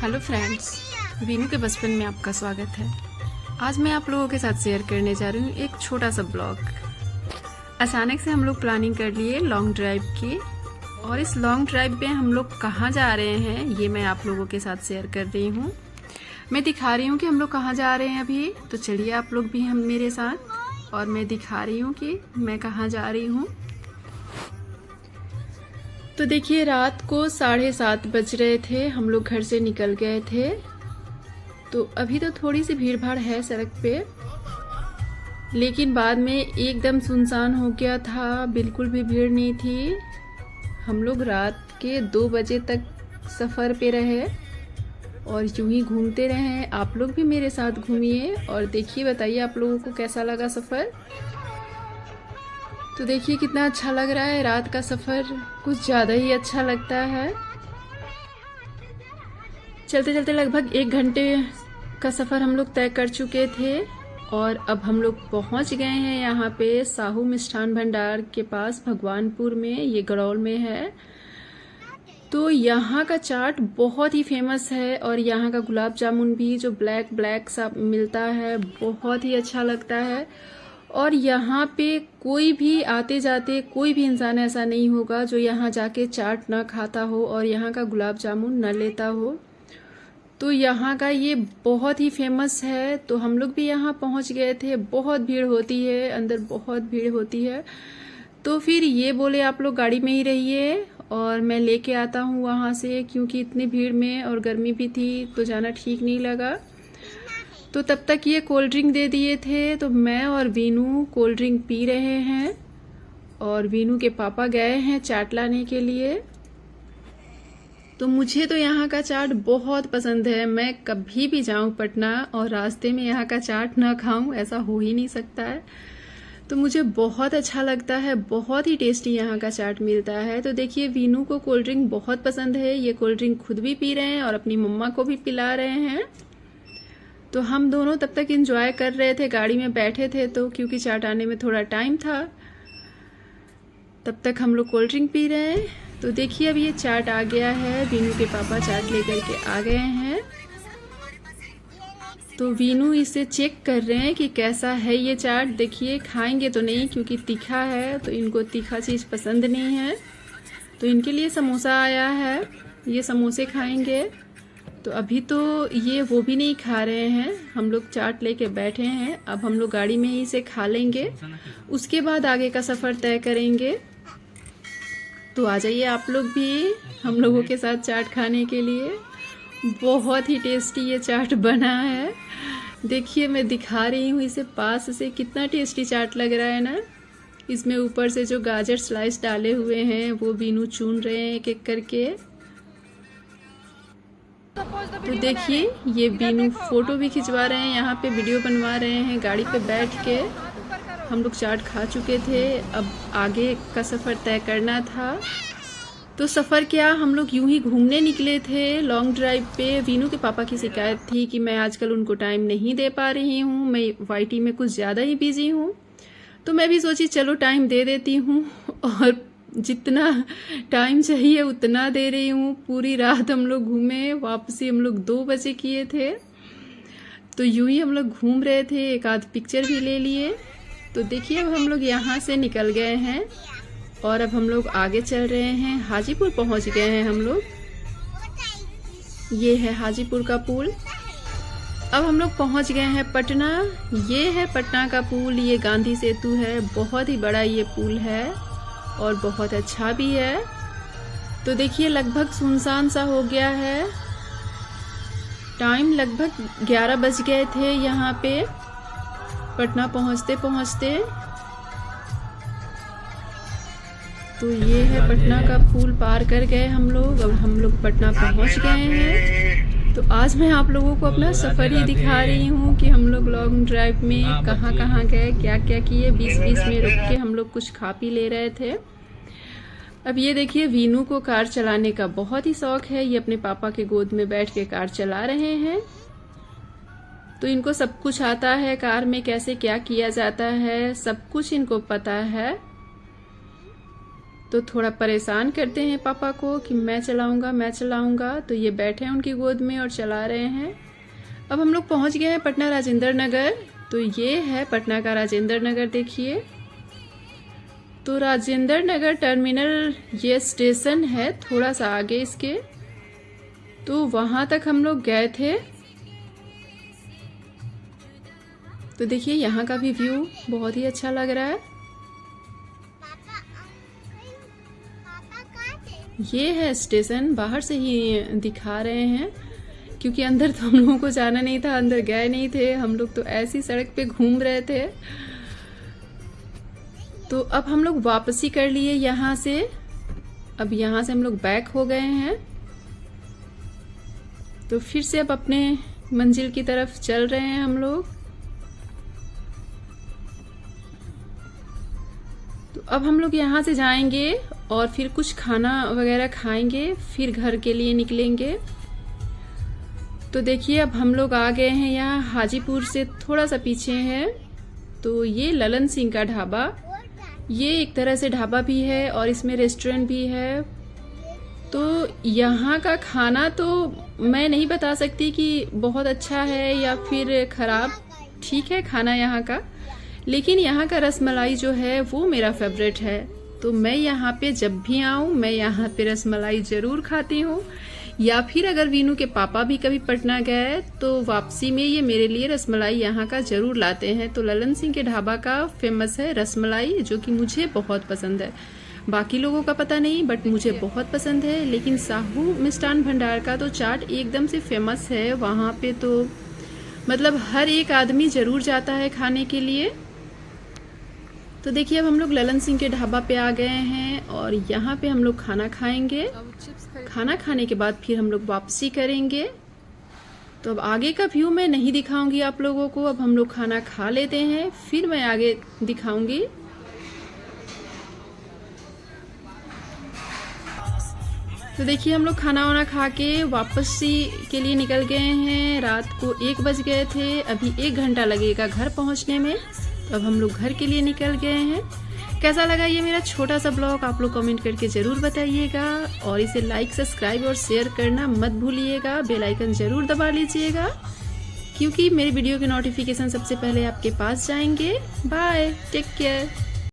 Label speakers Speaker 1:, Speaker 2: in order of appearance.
Speaker 1: Hello friends, Veenu के बचपन में आपका स्वागत है। आज मैं आप लोगों के साथ शेयर करने जा रही हूँ एक छोटा सा ब्लॉग। अचानक से हम लोग प्लानिंग कर लिए लॉन्ग ड्राइव की, और इस लॉन्ग ड्राइव पे हम लोग कहाँ जा रहे हैं ये मैं आप लोगों के साथ शेयर कर रही हूँ। मैं दिखा रही हूँ कि हम लोग कहाँ जा रहे हैं अभी, तो चलिए आप लोग भी हम मेरे साथ, और मैं दिखा रही हूँ कि मैं कहाँ जा रही हूँ। तो देखिए, रात को 7:30 बज रहे थे, हम लोग घर से निकल गए थे। तो अभी तो थोड़ी सी भीड़ भाड़ है सड़क पे, लेकिन बाद में एकदम सुनसान हो गया था, बिल्कुल भी भीड़ नहीं थी। हम लोग रात के 2 बजे तक सफ़र पे रहे और यूं ही घूमते रहे। आप लोग भी मेरे साथ घूमिए और देखिए, बताइए आप लोगों को कैसा लगा सफ़र। तो देखिए कितना अच्छा लग रहा है, रात का सफ़र कुछ ज़्यादा ही अच्छा लगता है। चलते चलते लगभग 1 घंटे का सफ़र हम लोग तय कर चुके थे, और अब हम लोग पहुंच गए हैं यहाँ पे साहू मिष्ठान भंडार के पास, भगवानपुर में, ये गड़ौल में है। तो यहाँ का चाट बहुत ही फेमस है, और यहाँ का गुलाब जामुन भी जो ब्लैक ब्लैक सा मिलता है, बहुत ही अच्छा लगता है। और यहाँ पे कोई भी आते जाते कोई भी इंसान ऐसा नहीं होगा जो यहाँ जाके चाट ना खाता हो और यहाँ का गुलाब जामुन न लेता हो। तो यहाँ का ये बहुत ही फेमस है। तो हम लोग भी यहाँ पहुँच गए थे। बहुत भीड़ होती है, अंदर बहुत भीड़ होती है। तो फिर ये बोले आप लोग गाड़ी में ही रहिए और मैं लेके आता हूँ वहाँ से, क्योंकि इतनी भीड़ में और गर्मी भी थी तो जाना ठीक नहीं लगा। तो तब तक ये कोल्ड ड्रिंक दे दिए थे, तो मैं और वीनू कोल्ड ड्रिंक पी रहे हैं, और वीनू के पापा गए हैं चाट लाने के लिए। तो मुझे तो यहाँ का चाट बहुत पसंद है। मैं कभी भी जाऊँ पटना और रास्ते में यहाँ का चाट ना खाऊं, ऐसा हो ही नहीं सकता है। तो मुझे बहुत अच्छा लगता है, बहुत ही टेस्टी यहाँ का चाट मिलता है। तो देखिए, वीनू को कोल्ड ड्रिंक बहुत पसंद है, ये कोल्ड ड्रिंक खुद भी पी रहे हैं और अपनी मम्मा को भी पिला रहे हैं। तो हम दोनों तब तक एंजॉय कर रहे थे, गाड़ी में बैठे थे, तो क्योंकि चाट आने में थोड़ा टाइम था, तब तक हम लोग कोल्ड ड्रिंक पी रहे हैं। तो देखिए, अब ये चाट आ गया है, वीनू के पापा चाट लेकर के आ गए हैं। तो वीनू इसे चेक कर रहे हैं कि कैसा है ये चाट। देखिए, खाएंगे तो नहीं क्योंकि तीखा है, तो इनको तीखा चीज़ पसंद नहीं है। तो इनके लिए समोसा आया है, ये समोसे खाएंगे। तो अभी तो ये वो भी नहीं खा रहे हैं, हम लोग चाट लेके बैठे हैं। अब हम लोग गाड़ी में ही इसे खा लेंगे, उसके बाद आगे का सफ़र तय करेंगे। तो आ जाइए आप लोग भी हम लोगों के साथ चाट खाने के लिए। बहुत ही टेस्टी ये चाट बना है। देखिए, मैं दिखा रही हूँ इसे पास से, कितना टेस्टी चाट लग रहा है ना। इसमें ऊपर से जो गाजर स्लाइस डाले हुए हैं वो बीनू चुन रहे हैं एक एक करके। तो देखिए, ये बीनू फोटो भी खिंचवा रहे हैं, यहाँ पे वीडियो बनवा रहे हैं गाड़ी पे बैठ के। हम लोग चाट खा चुके थे, अब आगे का सफ़र तय करना था। तो सफ़र क्या, हम लोग यूं ही घूमने निकले थे लॉन्ग ड्राइव पे। वीनू के पापा की शिकायत थी कि मैं आजकल उनको टाइम नहीं दे पा रही हूँ, मैं वाईटी में कुछ ज़्यादा ही बिजी हूँ। तो मैं भी सोची चलो टाइम दे देती हूँ, और जितना टाइम चाहिए उतना दे रही हूँ। पूरी रात हम लोग घूमे, वापसी हम लोग 2 बजे किए थे। तो यूं ही हम लोग घूम रहे थे, एक आध पिक्चर भी ले लिए। तो देखिए, अब हम लोग यहाँ से निकल गए हैं और अब हम लोग आगे चल रहे हैं। हाजीपुर पहुँच गए हैं हम लोग, ये है हाजीपुर का पुल। अब हम लोग पहुँच गए हैं पटना, ये है पटना का पुल, ये गांधी सेतु है, बहुत ही बड़ा ये पुल है और बहुत अच्छा भी है। तो देखिए, लगभग सुनसान सा हो गया है, टाइम लगभग 11 बज गए थे यहाँ पे पटना पहुँचते पहुँचते। तो ये है पटना का पुल, पार कर गए हम लोग, अब हम लोग पटना पहुँच गए हैं। तो आज मैं आप लोगों को अपना सफ़र ही दिखा रही हूँ कि हम लोग लॉन्ग ड्राइव में कहाँ कहाँ गए, क्या क्या किए। बीच बीच में रुक के हम लोग कुछ खा पी ले रहे थे। अब ये देखिए, वीनू को कार चलाने का बहुत ही शौक है, ये अपने पापा के गोद में बैठ के कार चला रहे हैं। तो इनको सब कुछ आता है, कार में कैसे क्या किया जाता है सब कुछ इनको पता है। तो थोड़ा परेशान करते हैं पापा को कि मैं चलाऊंगा, तो ये बैठे हैं उनकी गोद में और चला रहे हैं। अब हम लोग पहुंच गए हैं पटना राजेंद्र नगर। तो ये है पटना का राजेंद्र नगर, देखिए। तो राजेंद्र नगर टर्मिनल ये स्टेशन है, थोड़ा सा आगे इसके। तो वहां तक हम लोग गए थे। तो देखिए यहाँ का भी व्यू बहुत ही अच्छा लग रहा है। ये है स्टेशन, बाहर से ही दिखा रहे हैं क्योंकि अंदर तो हम लोगों को जाना नहीं था, अंदर गए नहीं थे हम लोग, तो ऐसी सड़क पे घूम रहे थे। तो अब हम लोग वापसी कर लिए यहाँ से। अब यहाँ से हम लोग बैक हो गए हैं। तो फिर से अब अपने मंजिल की तरफ चल रहे हैं हम लोग। तो अब हम लोग यहाँ से जाएंगे और फिर कुछ खाना वगैरह खाएंगे, फिर घर के लिए निकलेंगे। तो देखिए अब हम लोग आ गए हैं यहाँ, हाजीपुर से थोड़ा सा पीछे है। तो ये ललन सिंह का ढाबा, ये एक तरह से ढाबा भी है और इसमें रेस्टोरेंट भी है। तो यहाँ का खाना तो मैं नहीं बता सकती कि बहुत अच्छा है या फिर खराब, ठीक है खाना यहाँ का, लेकिन यहाँ का रसमलाई जो है वो मेरा फेवरेट है। तो मैं यहाँ पे जब भी आऊँ मैं यहाँ पे रसमलाई ज़रूर खाती हूँ, या फिर अगर वीनू के पापा भी कभी पटना गए तो वापसी में ये मेरे लिए रसमलाई यहाँ का ज़रूर लाते हैं। तो ललन सिंह के ढाबा का फेमस है रसमलाई, जो कि मुझे बहुत पसंद है। बाकी लोगों का पता नहीं, बट मुझे बहुत पसंद है। लेकिन साहू मिष्ठान भंडार का तो चाट एकदम से फेमस है वहाँ पे, तो मतलब हर एक आदमी ज़रूर जाता है खाने के लिए। तो देखिए अब हम लोग ललन सिंह के ढाबा पे आ गए हैं और यहाँ पे हम लोग खाना खाएंगे। खाना खाने के बाद फिर हम लोग वापसी करेंगे। तो अब आगे का व्यू मैं नहीं दिखाऊंगी आप लोगों को, अब हम लोग खाना खा लेते हैं फिर मैं आगे दिखाऊंगी। तो देखिए हम लोग खाना वाना खा के वापसी के लिए निकल गए हैं। रात को 1 बज गए थे, अभी 1 घंटा लगेगा घर पहुंचने में। तो अब हम लोग घर के लिए निकल गए हैं। कैसा लगा ये मेरा छोटा सा ब्लॉग आप लोग कमेंट करके ज़रूर बताइएगा, और इसे लाइक, सब्सक्राइब और शेयर करना मत भूलिएगा। बेल आइकन ज़रूर दबा लीजिएगा क्योंकि मेरे वीडियो के नोटिफिकेशन सबसे पहले आपके पास जाएंगे। Bye, take care.